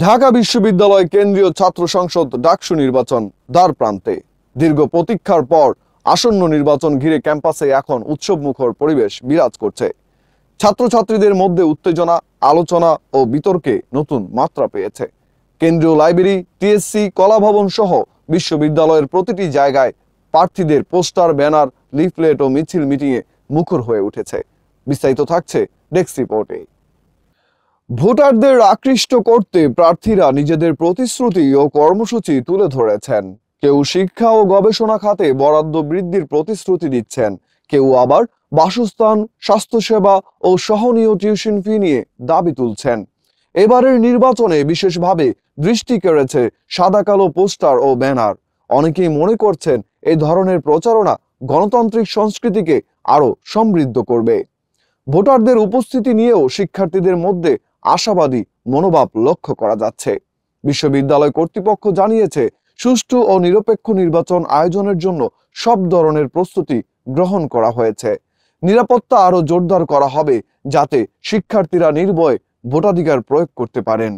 ঢাকা বিশ্ববিদ্যালয় কেন্দ্রীয় ছাত্র সংসদ ডাকসু নির্বাচন দ্বার প্রান্তে। দীর্ঘ প্রতীক্ষার পর আসন্ন নির্বাচন ঘিরে ক্যাম্পাসে এখন উৎসবমুখর পরিবেশ বিরাজ করছে। ছাত্রছাত্রীদের মধ্যে উত্তেজনা, আলোচনা ও বিতর্কে নতুন মাত্রা পেয়েছে। কেন্দ্রীয় লাইব্রেরি, টিএসসি, কলাভবন সহ বিশ্ববিদ্যালয়ের প্রতিটি জায়গায় প্রার্থীদের পোস্টার, ব্যানার, লিফলেট ও মিছিল মিটিংয়ে মুখর হয়ে উঠেছে। বিস্তারিত থাকছে ডেস্ক রিপোর্টে। ভোটারদের আকৃষ্ট করতে প্রার্থীরা নিজেদের প্রতিশ্রুতি ও কর্মসূচি তুলে ধরেছেন। কেউ শিক্ষা ও গবেষণা খাতে বরাদ্দ বৃদ্ধির প্রতিশ্রুতি দিচ্ছেন, কেউ আবার বাসস্থান, স্বাস্থ্যসেবা ও সহনীয় টিউশন ফি নিয়ে দাবি তুলছেন। এবারের নির্বাচনে বিশেষভাবে দৃষ্টি কেড়েছে সাদা কালো পোস্টার ও ব্যানার। অনেকেই মনে করছেন এই ধরনের প্রচারণা গণতান্ত্রিক সংস্কৃতিকে আরো সমৃদ্ধ করবে। ভোটারদের উপস্থিতি নিয়েও শিক্ষার্থীদের মধ্যে আশাবাদী মনোভাব লক্ষ্য করা যাচ্ছে। বিশ্ববিদ্যালয় কর্তৃপক্ষ জানিয়েছে, সুষ্ঠু ও নিরপেক্ষ নির্বাচন আয়োজনের জন্য সব ধরনের প্রস্তুতি গ্রহণ করা হয়েছে। নিরাপত্তা আরো জোরদার করা হবে, যাতে শিক্ষার্থীরা নির্ভয়ে ভোটাধিকার প্রয়োগ করতে পারেন।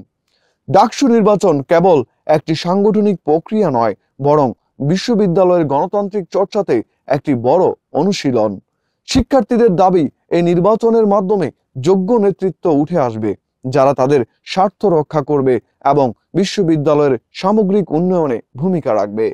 ডাকসু নির্বাচন কেবল একটি সাংগঠনিক প্রক্রিয়া নয়, বরং বিশ্ববিদ্যালয়ের গণতান্ত্রিক চর্চাতে একটি বড় অনুশীলন। শিক্ষার্থীদের দাবি, এই নির্বাচনের মাধ্যমে যোগ্য নেতৃত্ব উঠে আসবে, যারা তাদের স্বার্থ রক্ষা করবে এবং বিশ্ববিদ্যালয়ের সামগ্রিক উন্নয়নে ভূমিকা রাখবে।